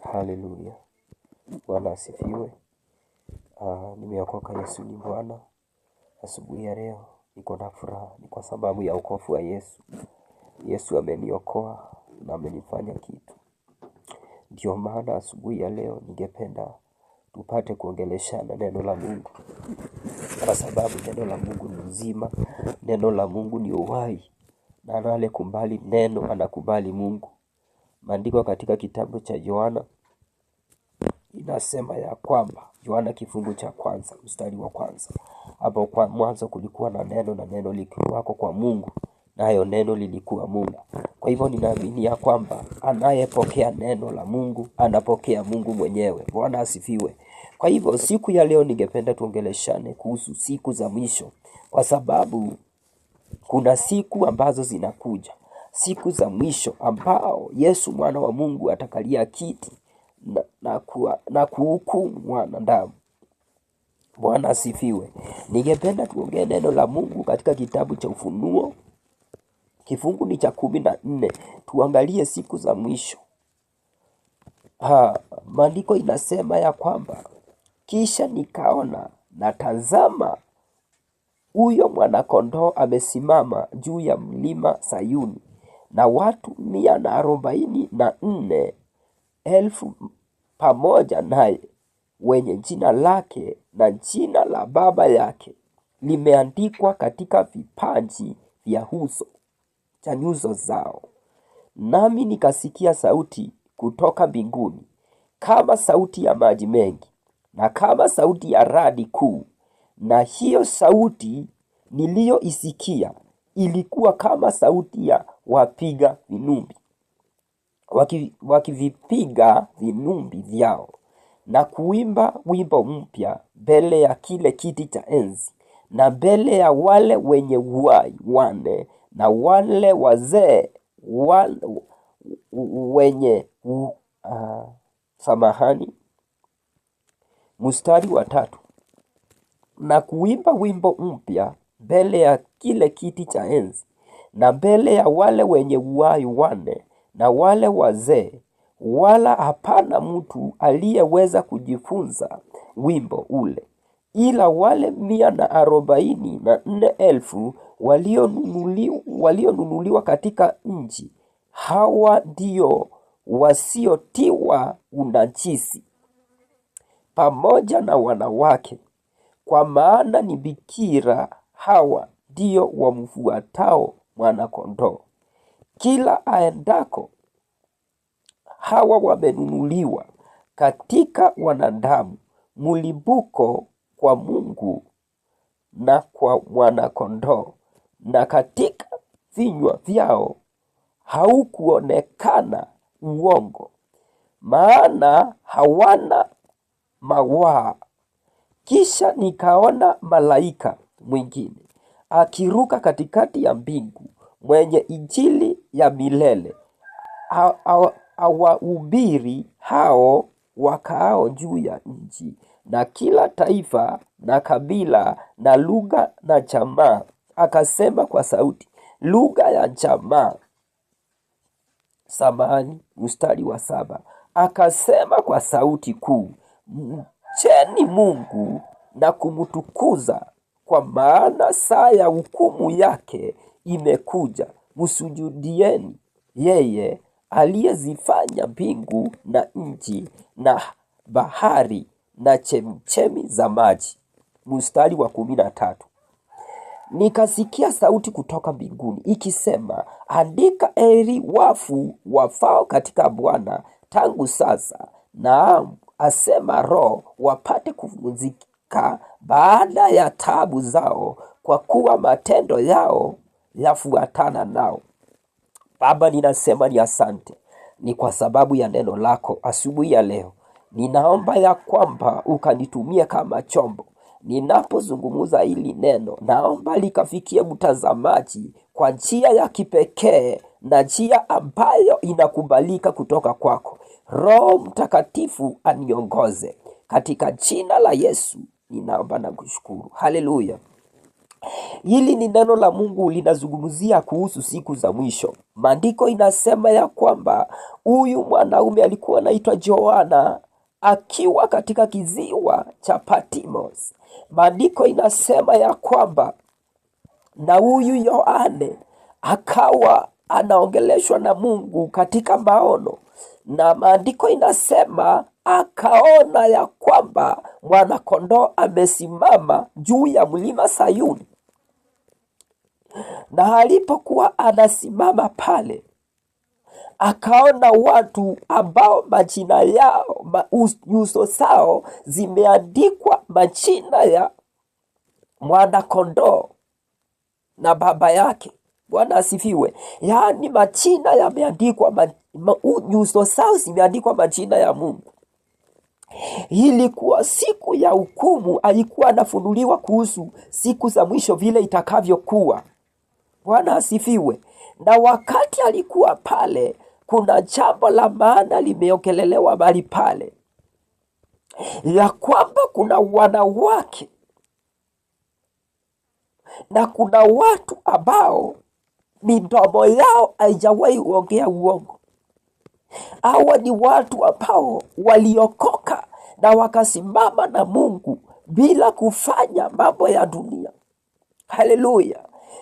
Haleluya. Bwana asifiwe. Nimeokoka, Yesu ni Bwana. Asubuhi ya leo niko na furaha, ni kwa sababu ya wokovu wa Yesu. Yesu ameniokoa na amenifanya kitu. Ndio maana asubuhi ya leo ningependa tupate kuongeleshana neno la Mungu, kwa sababu neno la Mungu ni uzima, neno la Mungu ni uhai, na anayekubali neno anakubali Mungu. Maandiko katika kitabu cha Yohana inasema ya kwamba, Yohana kifungu cha 1 mstari wa 1, hapo kwa mwanzo kulikuwa na neno, na neno lilikuwa kwa Mungu, nayo neno lilikuwa Mungu. Kwa hivyo ninaamini ya kwamba anayepokea neno la Mungu anapokea Mungu mwenyewe. Bwana asifiwe. Kwa hivyo siku ya leo ningependa tuongeleshane kuhusu siku za mwisho, kwa sababu kuna siku ambazo zinakuja, siku za mwisho ambao Yesu mwana wa Mungu atakalia kiti na kuhukumu wanadamu. Bwana asifiwe. Ningependa tuongee neno la Mungu katika kitabu cha Ufunuo, kifungu ni cha 14. Tuangalie siku za mwisho. Maandiko inasema ya kwamba, kisha nikaona na tazama, huyo mwana-kondoo amesimama juu ya mlima Sayuni, na watu 144,000 pamoja naye, wenye jina lake na jina la Baba yake limeandikwa katika vipaji vya nyuso zao. Nami nikasikia sauti kutoka mbinguni, kama sauti ya maji mengi, na kama sauti ya radi kuu. Na hiyo sauti niliyoisikia ilikuwa kama sauti ya wapiga vinumbi, wakivipiga vinumbi vyao na kuimba wimbo mpya mbele ya kile kiti cha enzi, na mbele ya wale wenye uhai wanne, na wale wazee wenye mstari wa 3, na kuimba wimbo mpya mbele ya kile kiti cha enzi, na mbele ya wale wenye uhai wanne, na wale wazee, wala hapana mtu aliyeweza kujifunza wimbo ule, ila wale 144,000 walionunuliwa katika nchi. Hawa ndio wasiotiwa unajisi, pamoja na wanawake, kwa maana ni bikira. Hawa ndio wamfuatao mwana-kondoo. Kila aendako, hawa wamenunuliwa katika wanadamu mlipuko kwa Mungu na kwa mwana-kondoo, na katika vinywa vyao haukuonekana uongo, maana hawana mawaa. Kisha nikaona malaika mwingine akiruka katikati ya mbingu, mwenye injili ya milele, awahubiri hao wakaao juu ya nchi, na kila taifa na kabila na lugha na jamaa. Akasema kwa sauti, lugha ya jamaa. Mstari wa 7, akasema kwa sauti kuu, mcheni Mungu na kumtukuza, kwa maana saa ya hukumu yake imekuja. Msujudieni yeye aliyezifanya mbingu na nchi na bahari na chemchemi za maji. Mstari wa 13, nikasikia sauti kutoka mbinguni ikisema, andika, heri wafu wafao katika Bwana tangu sasa, naam, asema Roho, wapate kupumzika baada ya taabu zao, kwa kuwa matendo yao yafuatana nao. Baba, ninasema ni asante, ni kwa sababu ya neno lako asubuhi ya leo. Ninaomba ya kwamba ukanitumia kama chombo ninapozungumza hili neno. Naomba likafikie mtazamaji kwa njia ya kipekee, na njia ambayo inakubalika kutoka kwako. Roho Mtakatifu aniongoze, katika jina la Yesu ninaomba na kushukuru. Haleluya. Hili ni neno la Mungu linazungumzia kuhusu siku za mwisho. Maandiko inasema ya kwamba huyu mwanaume alikuwa anaitwa Yohana akiwa katika kiziwa cha Patmos. Maandiko inasema ya kwamba na huyu Yohane akawa anaongeleshwa na Mungu katika maono, na maandiko inasema akaona ya kwamba mwana-kondoo amesimama juu ya mlima Sayuni. Na alipokuwa anasimama pale, akaona watu ambao majina yao, nyuso zao zimeandikwa majina ya mwana-kondoo na baba yake. Bwana asifiwe. Yaani majina yameandikwa, nyuso zao zimeandikwa majina ya Mungu. Ilikuwa siku ya hukumu, alikuwa anafunuliwa kuhusu siku za mwisho vile itakavyokuwa. Bwana asifiwe. Na wakati alikuwa pale, kuna jambo la maana limeongelelewa mahali pale, ya kwamba kuna wanawake na kuna watu ambao midomo yao haijawahi kuongea uongo. Hawa ni watu ambao waliokoka na wakasimama na Mungu bila kufanya mambo ya dunia. Haleluya.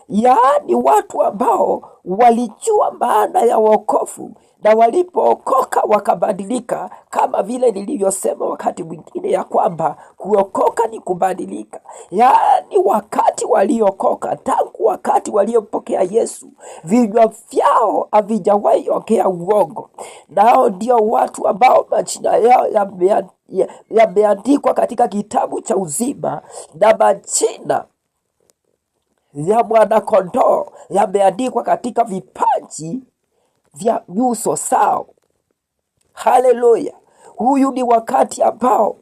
Yaani watu ambao walijua maana ya wokovu na walipookoka wakabadilika, kama vile nilivyosema wakati mwingine ya kwamba kuokoka ni kubadilika. Yaani wakati waliokoka, tangu wakati waliopokea Yesu, vinywa vyao havijawahi ongea uongo. Nao ndio watu ambao majina yao yameandikwa katika kitabu cha uzima, na majina ya mwana-kondoo yameandikwa katika vipaji vya nyuso zao. Haleluya. Huyu ni wakati ambao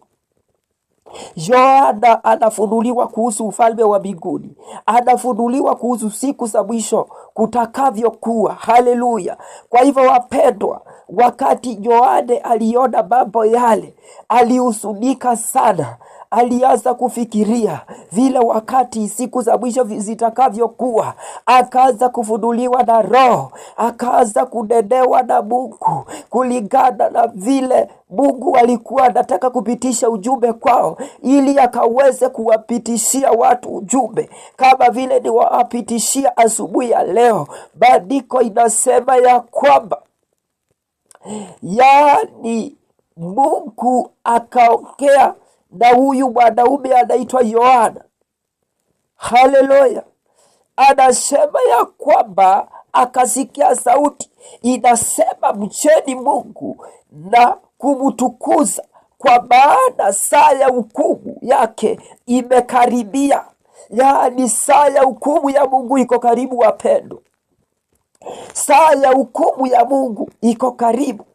Yohana anafunuliwa kuhusu ufalme wa mbinguni, anafunuliwa kuhusu siku za mwisho kutakavyokuwa. Haleluya. Kwa hivyo wapendwa, wakati Yohana aliona mambo yale, alihuzunika sana. Alianza kufikiria vile wakati siku za mwisho zitakavyokuwa. Akaanza kufunuliwa na Roho, akaanza kunenewa na Mungu kulingana na vile Mungu alikuwa anataka kupitisha ujumbe kwao, ili akaweze kuwapitishia watu ujumbe kama vile ni wapitishia asubuhi ya leo. Maandiko inasema ya kwamba yaani Mungu akaongea na huyu mwanaume anaitwa Yohana. Haleluya. Anasema ya kwamba akasikia sauti inasema, mcheni Mungu na kumtukuza, kwa maana saa ya hukumu yake imekaribia. Yaani saa ya hukumu ya Mungu iko karibu wapendo. Saa ya hukumu ya Mungu iko karibu.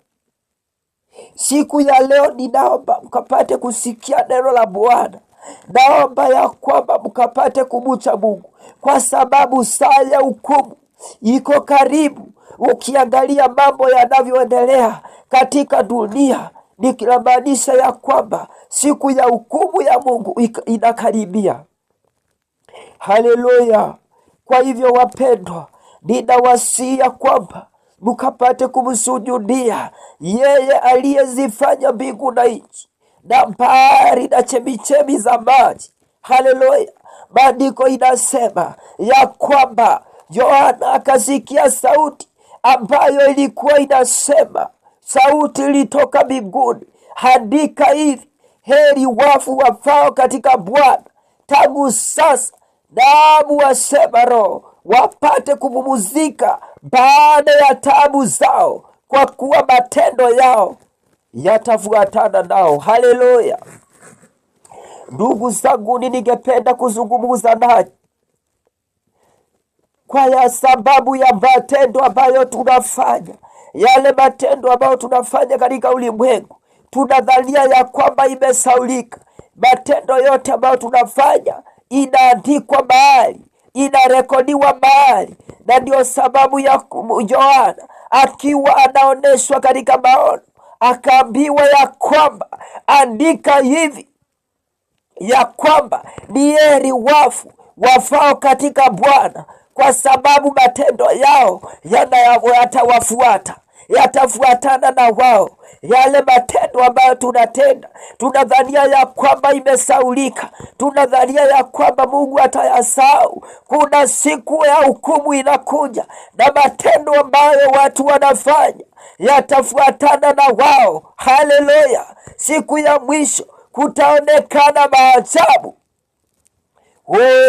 Siku ya leo ninaomba mkapate kusikia neno la Bwana. Naomba ya kwamba mkapate kumcha Mungu, kwa sababu saa ya hukumu iko karibu. Ukiangalia mambo yanavyoendelea katika dunia, nikimaanisha ya kwamba siku ya hukumu ya Mungu inakaribia. Haleluya. Kwa hivyo wapendwa, ninawasia kwamba mkapate kumsujudia yeye aliyezifanya mbingu na nchi na bahari na chemichemi za maji. Haleluya. Maandiko inasema ya kwamba Yohana akasikia sauti ambayo ilikuwa inasema, sauti ilitoka mbinguni, andika hivi, heri wafu wafao katika Bwana tangu sasa, naamu wasema Roho, wapate kupumzika baada ya taabu zao, kwa kuwa matendo yao yatafuatana nao. Haleluya. Ndugu zangu, ningependa kuzungumza nanyi kwa ya sababu ya matendo ambayo tunafanya. Yale matendo ambayo tunafanya katika ulimwengu, tunadhania ya kwamba imesaulika. Matendo yote ambayo tunafanya inaandikwa mahali, inarekodiwa mahali. Na ndio sababu ya Yohana akiwa anaoneshwa katika maono, akaambiwa ya kwamba andika hivi, ya kwamba ni heri wafu wafao katika Bwana, kwa sababu matendo yao yatawafuata, yatafuatana na wao. Yale matendo ambayo tunatenda, tunadhania ya kwamba imesaulika, tunadhania ya kwamba Mungu atayasahau. Kuna siku ya hukumu inakuja, na matendo ambayo watu wanafanya yatafuatana na wao. Haleluya! Siku ya mwisho kutaonekana maajabu.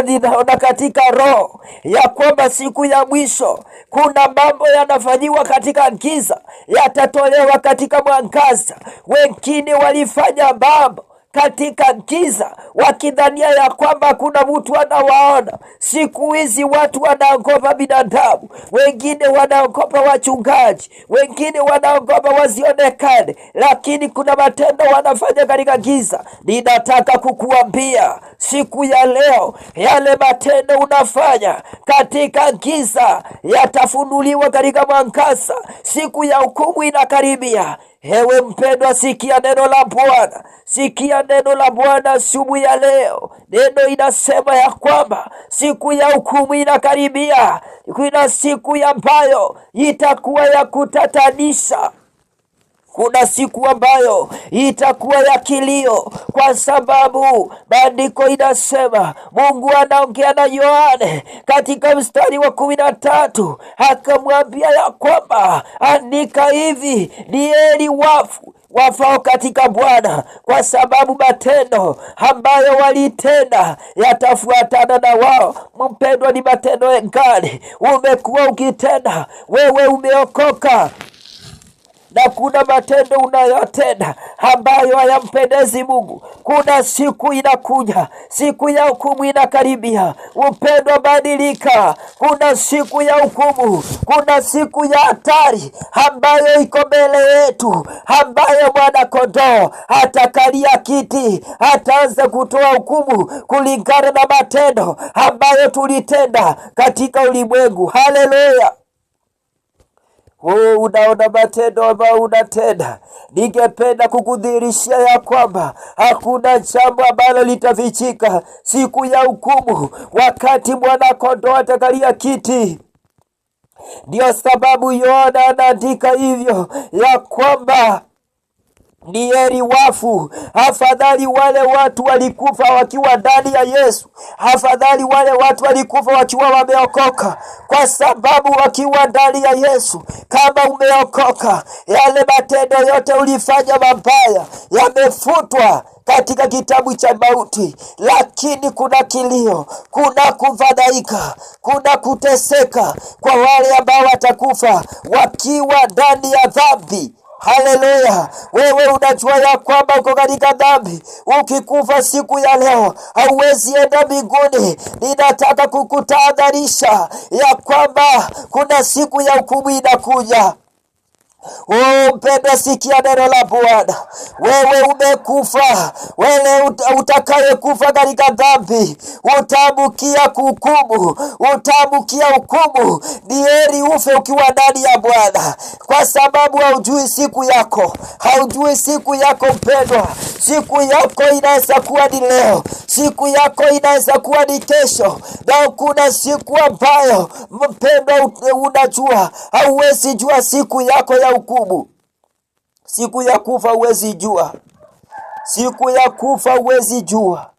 Ninaona katika roho ya kwamba siku ya mwisho kuna mambo yanafanyiwa katika giza yatatolewa katika mwangaza. Wengine walifanya mambo katika giza wakidhania ya kwamba kuna mtu anawaona. Siku hizi watu wanaogopa binadamu, wengine wanaogopa wachungaji, wengine wanaogopa wasionekane, lakini kuna matendo wanafanya katika giza. Ninataka kukuambia siku ya leo, yale matendo unafanya katika giza yatafunuliwa katika mwangaza. Siku ya hukumu inakaribia. Ewe mpendwa, sikia neno la Bwana. Sikia neno la Bwana asubuhi ya leo. Neno inasema ya kwamba siku ya hukumu inakaribia. Kuna siku ambayo itakuwa ya kutatanisha. Kuna siku ambayo itakuwa ya kilio, kwa sababu maandiko inasema, Mungu anaongea na Yohane katika mstari wa 13, akamwambia ya kwamba andika hivi, ni heri wafu wafao katika Bwana, kwa sababu matendo ambayo walitenda yatafuatana na wao. Mpendwa, ni matendo gani umekuwa ukitenda? Wewe umeokoka na kuna matendo unayotenda ambayo hayampendezi Mungu. Kuna siku inakuja, siku ya hukumu inakaribia. Mpendwa, badilika. Kuna siku ya hukumu, kuna siku ya hatari ambayo iko mbele yetu, ambayo mwana kondoo atakalia kiti, ataanza kutoa hukumu kulingana na matendo ambayo tulitenda katika ulimwengu. Haleluya! Unaona matendo ambayo unatenda. Ningependa kukudhihirishia ya kwamba hakuna jambo ambalo litafichika siku ya hukumu, wakati mwana kondoo atakalia kiti. Ndio sababu Yohana anaandika hivyo ya kwamba ni heri wafu. Afadhali wale watu walikufa wakiwa ndani ya Yesu, afadhali wale watu walikufa wakiwa wameokoka, kwa sababu wakiwa ndani ya Yesu, kama umeokoka, yale matendo yote ulifanya mabaya yamefutwa katika kitabu cha mauti. Lakini kuna kilio, kuna kufadhaika, kuna kuteseka kwa wale ambao watakufa wakiwa ndani ya dhambi. Haleluya! Wewe unajua ya kwamba uko katika dhambi. Ukikufa siku ya leo hauwezi enda mbinguni. Ninataka kukutahadharisha ya kwamba kuna siku ya hukumu inakuja. Mpendwa, sikia neno la Bwana. Wewe umekufa, wewe utakaye kufa katika dhambi utaambukia hukumu, utaambukia hukumu. Ni heri ufe ukiwa ndani ya Bwana, kwa sababu haujui siku yako, haujui siku yako mpendwa. Siku yako inaweza kuwa ni leo, siku yako inaweza kuwa ni kesho, na kuna siku ambayo mpendwa unajua hauwezi jua siku yako ya hukumu. Siku ya kufa huwezi jua, siku ya kufa huwezi jua.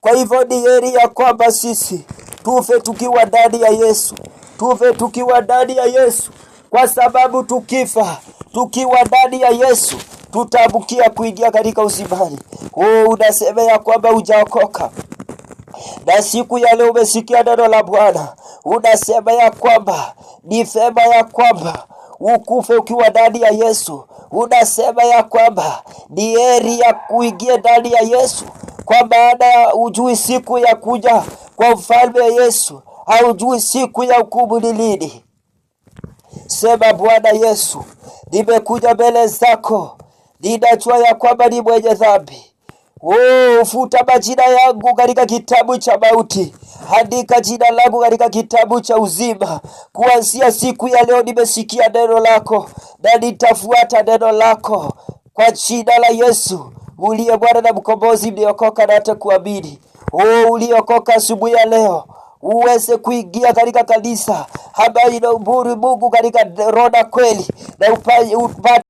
Kwa hivyo ni heri ya kwamba sisi tufe tukiwa ndani ya Yesu, tufe tukiwa ndani ya Yesu, kwa sababu tukifa tukiwa ndani ya Yesu tutaambukia kuingia katika uzimani. Unasema ya kwamba hujaokoka, na siku ya leo umesikia neno la Bwana, unasema ya kwamba ni vema ya kwamba ukufe ukiwa ndani ya Yesu. Unasema ya kwamba ni heri ya kuingia ndani ya Yesu, kwa maana hujui siku ya kuja kwa mfalme Yesu, haujui siku ya hukumu ni lini. Sema, Bwana Yesu, nimekuja mbele zako, ninajua ya kwamba ni mwenye dhambi. Futa majina yangu katika kitabu cha mauti, andika jina langu katika kitabu cha uzima. Kuanzia siku ya leo nimesikia neno lako na nitafuata neno lako, kwa jina la Yesu uliye Bwana na mkombozi. Mliokoka na hata kuamini. Uliokoka asubuhi ya leo, uweze kuingia katika kanisa ambayo inahubiri Mungu katika roho na kweli, na upate